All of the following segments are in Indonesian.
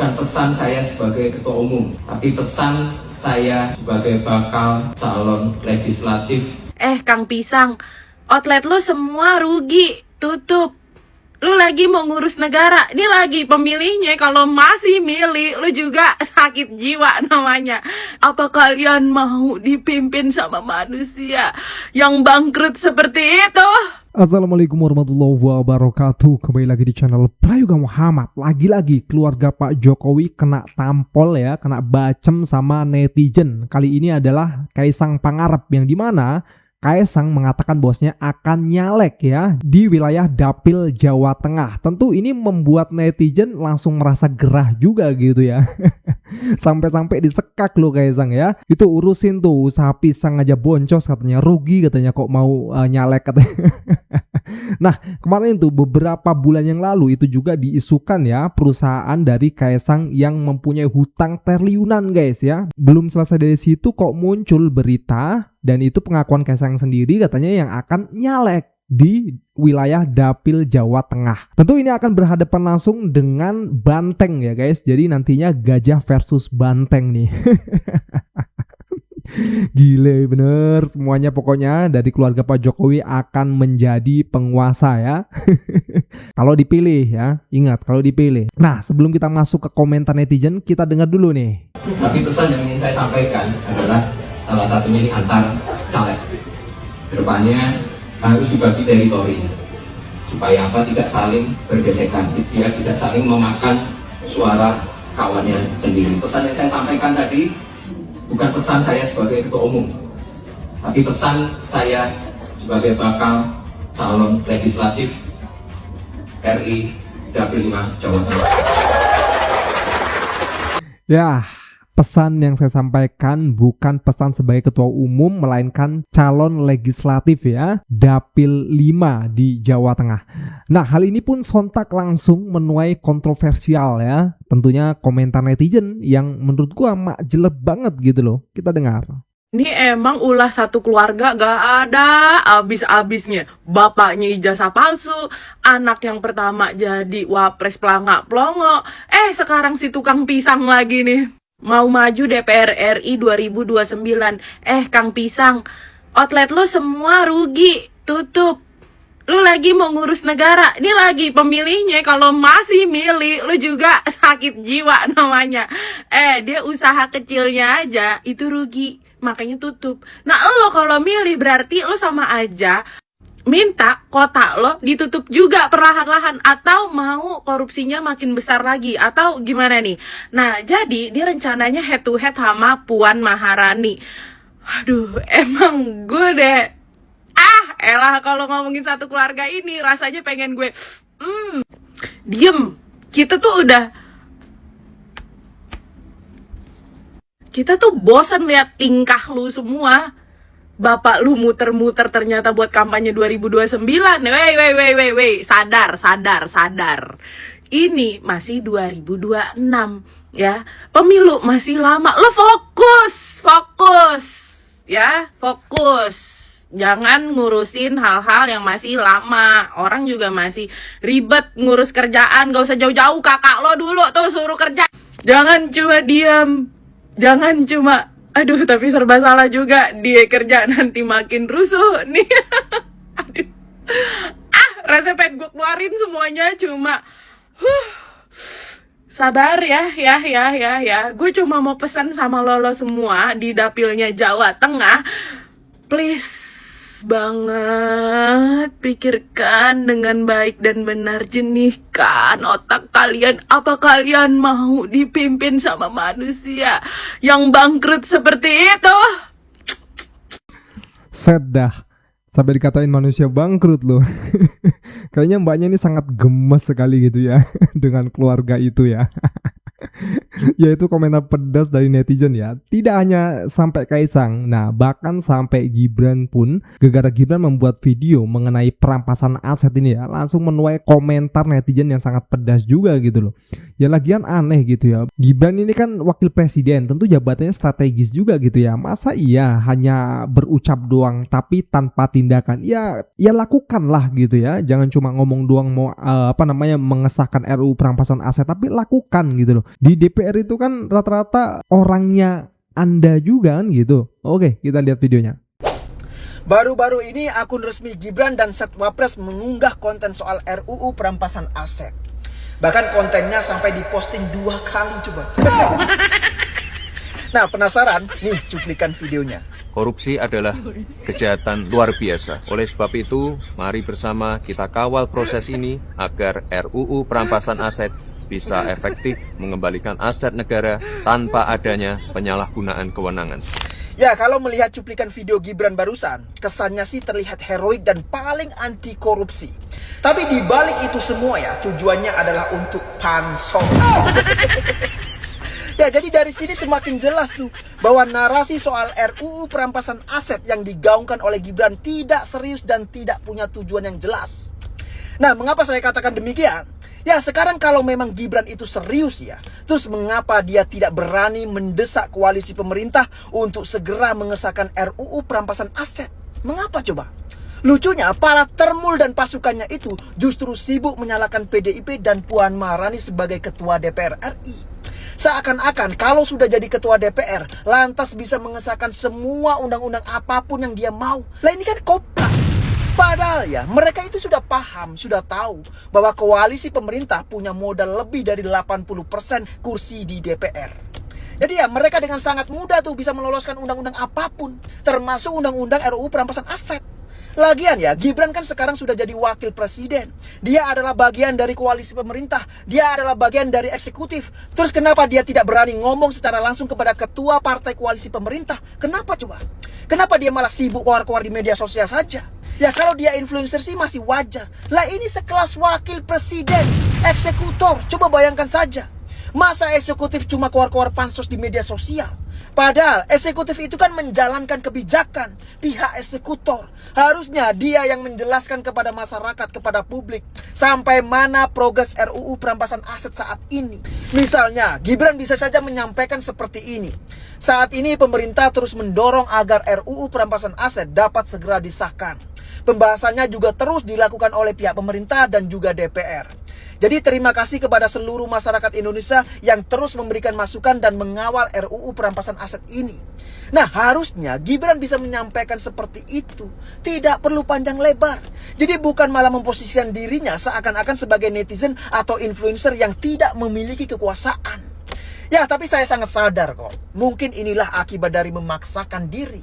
bukan pesan saya sebagai ketua umum, tapi pesan saya sebagai bakal calon legislatif. Kang Pisang, outlet lu semua rugi, tutup. Lu lagi mau ngurus negara, ini lagi pemilihnya, kalau masih milih, lu juga sakit jiwa namanya. Apa kalian mau dipimpin sama manusia yang bangkrut seperti itu? Assalamualaikum warahmatullahi wabarakatuh. Kembali lagi di channel Prayoga Muhammad. Lagi-lagi keluarga Pak Jokowi kena tampol ya, kena bacem sama netizen. Kali ini adalah Kaisang Pangarep, yang dimana Kaisang mengatakan bosnya akan nyalek ya di wilayah Dapil Jawa Tengah. Tentu ini membuat netizen langsung merasa gerah juga gitu ya. Sampai-sampai disekak loh Kaisang ya. Itu urusin tuh usaha pisang aja boncos katanya, rugi katanya kok mau nyalek katanya. Nah kemarin tuh beberapa bulan yang lalu itu juga diisukan ya, perusahaan dari Kaisang yang mempunyai hutang triliunan guys ya. Belum selesai dari situ kok muncul berita, dan itu pengakuan Kaisang sendiri katanya yang akan nyalek di wilayah Dapil Jawa Tengah. Tentu ini akan berhadapan langsung dengan Banteng ya guys. Jadi nantinya gajah versus Banteng nih. Gile bener semuanya, pokoknya dari keluarga Pak Jokowi akan menjadi penguasa ya. Kalau dipilih ya, ingat kalau dipilih. Nah sebelum kita masuk ke komentar netizen, kita dengar dulu nih. Tapi pesan yang ingin saya sampaikan adalah salah satunya ini antar caleg. Kedepannya harus dibagi teritori supaya apa, tidak saling bergesekan, tidak saling memakan suara kawannya sendiri. Pesan yang saya sampaikan tadi bukan pesan saya sebagai ketua umum, tapi pesan saya sebagai bakal calon legislatif RI Dapil 5 Jawa Tengah. Ya, pesan yang saya sampaikan bukan pesan sebagai ketua umum, melainkan calon legislatif ya, Dapil 5 di Jawa Tengah. Nah hal ini pun sontak langsung menuai kontroversial ya. Tentunya komentar netizen yang menurut gua mak jelek banget gitu loh. Kita dengar. Ini emang ulah satu keluarga gak ada abis-abisnya. Bapaknya ijazah palsu, anak yang pertama jadi wapres pelangak-pelongo. Sekarang si tukang pisang lagi nih, mau maju DPR RI 2029. Kang Pisang, outlet lu semua rugi, tutup. Lu lagi mau ngurus negara, ini lagi pemilihnya, kalau masih milih, lu juga sakit jiwa namanya. Dia usaha kecilnya aja itu rugi, makanya tutup. Nah lo kalau milih berarti lo sama aja minta kota lo ditutup juga perlahan-lahan, atau mau korupsinya makin besar lagi, atau gimana nih? Nah jadi dia rencananya head to head sama Puan Maharani. Aduh emang gue deh, elah kalau ngomongin satu keluarga ini rasanya pengen gue diem. Kita tuh bosan lihat tingkah lu semua. Bapak lu muter-muter ternyata buat kampanye 2029. Wey, sadar. Ini masih 2026 ya. Pemilu masih lama. Lo fokus ya, fokus. Jangan ngurusin hal-hal yang masih lama. Orang juga masih ribet ngurus kerjaan. Gak usah jauh-jauh, kakak lo dulu tuh suruh kerja. Jangan cuma diam. Jangan cuma, aduh tapi serba salah juga. Dia kerja nanti makin rusuh nih. Aduh. Rasanya pengen gue keluarin semuanya, cuma sabar ya. Gue cuma mau pesan sama lo semua di dapilnya Jawa Tengah. Please banget, pikirkan dengan baik dan benar, jernihkan otak kalian. Apa kalian mau dipimpin sama manusia yang bangkrut seperti itu? Set dah, sampai dikatain manusia bangkrut loh. Kayaknya mbaknya ini sangat gemes sekali gitu ya dengan keluarga itu ya. Yaitu komentar pedas dari netizen ya. Tidak hanya sampai Kaisang, nah bahkan sampai Gibran pun, gara-gara Gibran membuat video mengenai perampasan aset ini ya, langsung menuai komentar netizen yang sangat pedas juga gitu loh. Ya lagian aneh gitu ya. Gibran ini kan wakil presiden, tentu jabatannya strategis juga gitu ya. Masa iya hanya berucap doang tapi tanpa tindakan? Ya lakukanlah gitu ya. Jangan cuma ngomong doang mau mengesahkan RUU perampasan aset, tapi lakukan gitu loh. Di DPR itu kan rata-rata orangnya Anda juga kan gitu. Oke, kita lihat videonya. Baru-baru ini akun resmi Gibran dan Setwapres mengunggah konten soal RUU perampasan aset. Bahkan kontennya sampai diposting 2 kali coba. Nah, penasaran? Nih cuplikan videonya. Korupsi adalah kejahatan luar biasa. Oleh sebab itu, mari bersama kita kawal proses ini agar RUU perampasan aset bisa efektif mengembalikan aset negara tanpa adanya penyalahgunaan kewenangan. Ya, kalau melihat cuplikan video Gibran barusan, kesannya sih terlihat heroik dan paling anti korupsi. Tapi di balik itu semua ya, tujuannya adalah untuk pansos. Ya, jadi dari sini semakin jelas tuh bahwa narasi soal RUU perampasan aset yang digaungkan oleh Gibran tidak serius dan tidak punya tujuan yang jelas. Nah, mengapa saya katakan demikian? Ya, sekarang kalau memang Gibran itu serius ya, terus mengapa dia tidak berani mendesak koalisi pemerintah untuk segera mengesahkan RUU perampasan aset? Mengapa coba? Lucunya, para termul dan pasukannya itu justru sibuk menyalahkan PDIP dan Puan Maharani sebagai ketua DPR RI. Seakan-akan kalau sudah jadi ketua DPR, lantas bisa mengesahkan semua undang-undang apapun yang dia mau. Lah ini kan koplak. Padahal ya, mereka itu sudah paham, sudah tahu bahwa koalisi pemerintah punya modal lebih dari 80% kursi di DPR. Jadi ya, mereka dengan sangat mudah tuh bisa meloloskan undang-undang apapun, termasuk undang-undang RUU perampasan aset. Lagian ya, Gibran kan sekarang sudah jadi wakil presiden. Dia adalah bagian dari koalisi pemerintah. Dia adalah bagian dari eksekutif. Terus kenapa dia tidak berani ngomong secara langsung kepada ketua partai koalisi pemerintah? Kenapa coba? Kenapa dia malah sibuk keluar-keluar di media sosial saja? Ya, kalau dia influencer sih masih wajar. Lah ini sekelas wakil presiden, eksekutor. Coba bayangkan saja. Masa eksekutif cuma keluar-keluar pansos di media sosial? Padahal eksekutif itu kan menjalankan kebijakan pihak eksekutor. Harusnya dia yang menjelaskan kepada masyarakat, kepada publik, sampai mana progres RUU perampasan aset saat ini. Misalnya, Gibran bisa saja menyampaikan seperti ini. Saat ini pemerintah terus mendorong agar RUU perampasan aset dapat segera disahkan. Pembahasannya juga terus dilakukan oleh pihak pemerintah dan juga DPR. Jadi terima kasih kepada seluruh masyarakat Indonesia yang terus memberikan masukan dan mengawal RUU perampasan aset ini. Nah, harusnya Gibran bisa menyampaikan seperti itu. Tidak perlu panjang lebar. Jadi bukan malah memposisikan dirinya seakan-akan sebagai netizen atau influencer yang tidak memiliki kekuasaan. Ya, tapi saya sangat sadar kok. Mungkin inilah akibat dari memaksakan diri.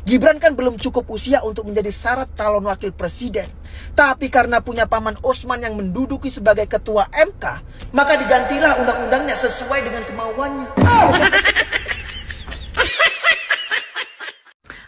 Gibran kan belum cukup usia untuk menjadi syarat calon wakil presiden. Tapi karena punya paman Osman yang menduduki sebagai ketua MK, maka digantilah undang-undangnya sesuai dengan kemauannya.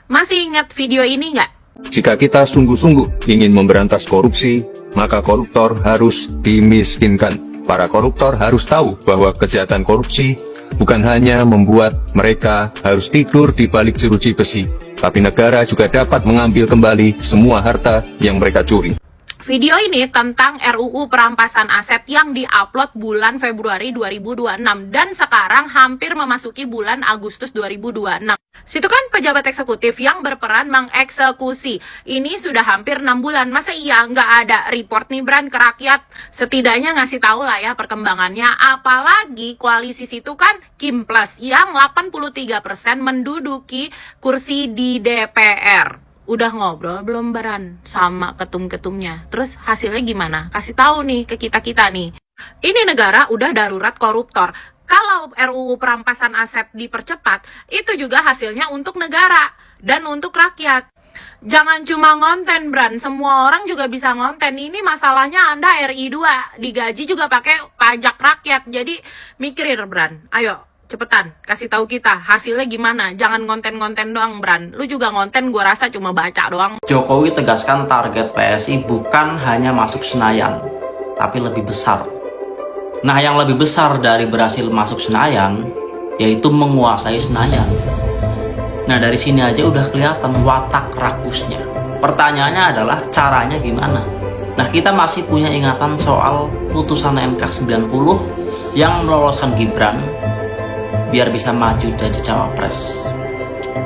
Masih ingat video ini nggak? Jika kita sungguh-sungguh ingin memberantas korupsi, maka koruptor harus dimiskinkan. Para koruptor harus tahu bahwa kejahatan korupsi bukan hanya membuat mereka harus tidur di balik jeruji besi, tapi negara juga dapat mengambil kembali semua harta yang mereka curi. Video ini tentang RUU perampasan aset yang diupload bulan Februari 2026 dan sekarang hampir memasuki bulan Agustus 2026. Situ kan pejabat eksekutif yang berperan mengeksekusi. Ini sudah hampir 6 bulan. Masa iya nggak ada report nih Bran ke rakyat? Setidaknya ngasih tahu lah ya perkembangannya. Apalagi koalisi situ kan Kim Plus yang 83% menduduki kursi di DPR. Udah ngobrol belum Bran sama ketum-ketumnya? Terus hasilnya gimana? Kasih tahu nih ke kita-kita nih. Ini negara udah darurat koruptor. Kalau RUU perampasan aset dipercepat, itu juga hasilnya untuk negara dan untuk rakyat. Jangan cuma ngonten Bran, semua orang juga bisa ngonten. Ini masalahnya Anda RI 2, digaji juga pakai pajak rakyat. Jadi mikirin Bran, ayo cepetan kasih tahu kita hasilnya gimana. Jangan konten-konten doang Bran. Lu juga ngonten gua rasa cuma baca doang. Jokowi tegaskan target PSI bukan hanya masuk Senayan, tapi lebih besar. Nah, yang lebih besar dari berhasil masuk Senayan yaitu menguasai Senayan. Nah, dari sini aja udah kelihatan watak rakusnya. Pertanyaannya adalah caranya gimana? Nah, kita masih punya ingatan soal putusan MK 90 yang meloloskan Gibran biar bisa maju jadi cawapres.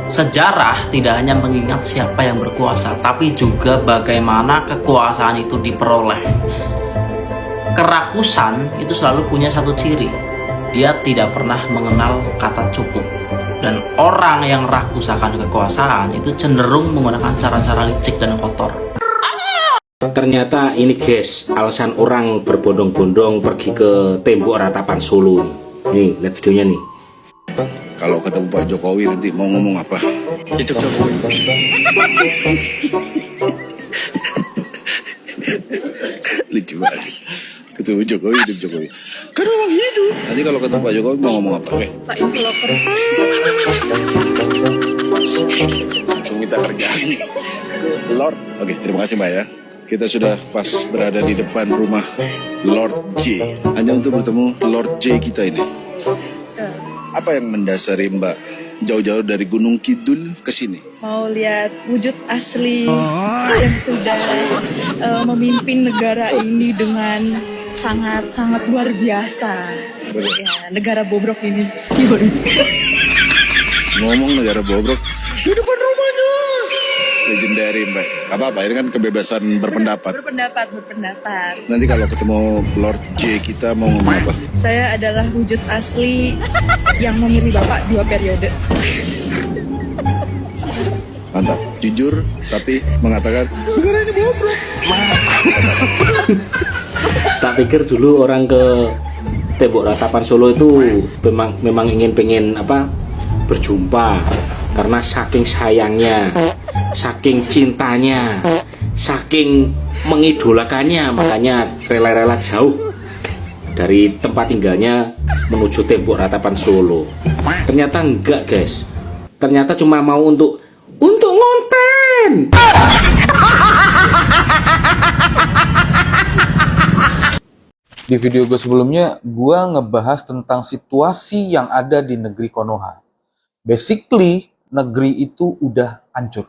Sejarah tidak hanya mengingat siapa yang berkuasa, tapi juga bagaimana kekuasaan itu diperoleh. Kerakusan itu selalu punya satu ciri, dia tidak pernah mengenal kata cukup. Dan orang yang rakus akan kekuasaan itu cenderung menggunakan cara-cara licik dan kotor. Ternyata ini guys, alasan orang berbondong-bondong pergi ke tembok ratapan Solo. Nih, lihat videonya nih. Kalau ketemu Pak Jokowi nanti mau ngomong apa? Hidup Jokowi. Lucu banget. Ketemu Jokowi, hidup Jokowi. Kan memang hidup. Nanti kalau ketemu Pak Jokowi mau ngomong apa? Pak Infloper. Langsung minta kerjaan. Lord. Oke, terima kasih Mbak ya. Kita sudah pas berada di depan rumah Lord J. Hanya untuk bertemu Lord J kita ini. Apa yang mendasari Mbak jauh-jauh dari Gunung Kidul ke sini? Mau lihat wujud asli yang sudah memimpin negara ini dengan sangat-sangat luar biasa. Ya, negara bobrok ini. Ngomong negara bobrok di depan rumahnya. Legendary Mbak. Apa-apa, ini kan kebebasan berpendapat. Berpendapat. Nanti kalau ketemu Lord J kita mau ngomong apa? Saya adalah wujud asli yang memilih Bapak 2 periode. Mantap, jujur tapi mengatakan negara ini bobrok. Tak pikir dulu orang ke tembok ratapan Solo itu memang pengen berjumpa, karena saking sayangnya, saking cintanya, saking mengidolakannya, makanya rela-rela jauh dari tempat tinggalnya menuju tembok ratapan Solo. Ternyata enggak guys, ternyata cuma mau untuk ngonten. Di video gue sebelumnya, gue ngebahas tentang situasi yang ada di negeri Konoha. Basically, negeri itu udah hancur.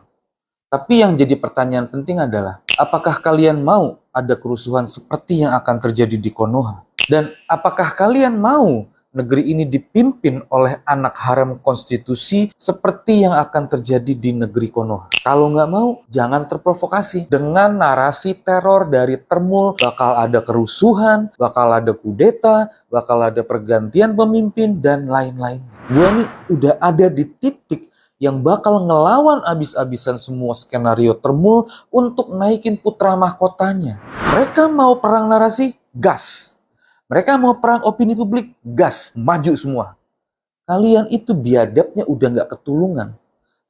Tapi yang jadi pertanyaan penting adalah, apakah kalian mau ada kerusuhan seperti yang akan terjadi di Konoha? Dan apakah kalian mau negeri ini dipimpin oleh anak haram konstitusi seperti yang akan terjadi di negeri Konoha? Kalau nggak mau, jangan terprovokasi dengan narasi teror dari Termul, bakal ada kerusuhan, bakal ada kudeta, bakal ada pergantian pemimpin, dan lain-lain. Gue nih udah ada di titik yang bakal ngelawan abis-abisan semua skenario Termul untuk naikin putra mahkotanya. Mereka mau perang narasi, gas. Mereka mau perang opini publik, gas, maju semua. Kalian itu biadabnya udah nggak ketulungan.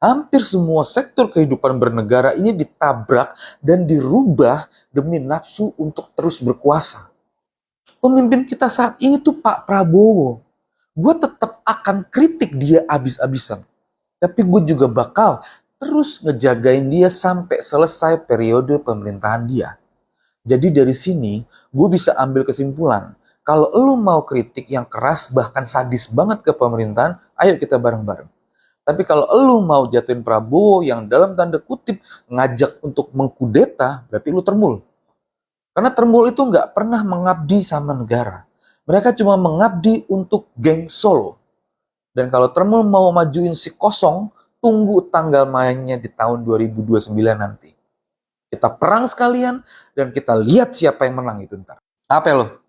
Hampir semua sektor kehidupan bernegara ini ditabrak dan dirubah demi nafsu untuk terus berkuasa. Pemimpin kita saat ini tuh Pak Prabowo. Gue tetap akan kritik dia abis-abisan. Tapi gue juga bakal terus ngejagain dia sampai selesai periode pemerintahan dia. Jadi dari sini gue bisa ambil kesimpulan. Kalau lu mau kritik yang keras bahkan sadis banget ke pemerintahan, ayo kita bareng-bareng. Tapi kalau lu mau jatuhin Prabowo yang dalam tanda kutip ngajak untuk mengkudeta, berarti lu Termul. Karena Termul itu nggak pernah mengabdi sama negara. Mereka cuma mengabdi untuk geng Solo. Dan kalau Termul mau majuin si kosong, tunggu tanggal mainnya di tahun 2029 nanti. Kita perang sekalian dan kita lihat siapa yang menang itu ntar. Apa lo?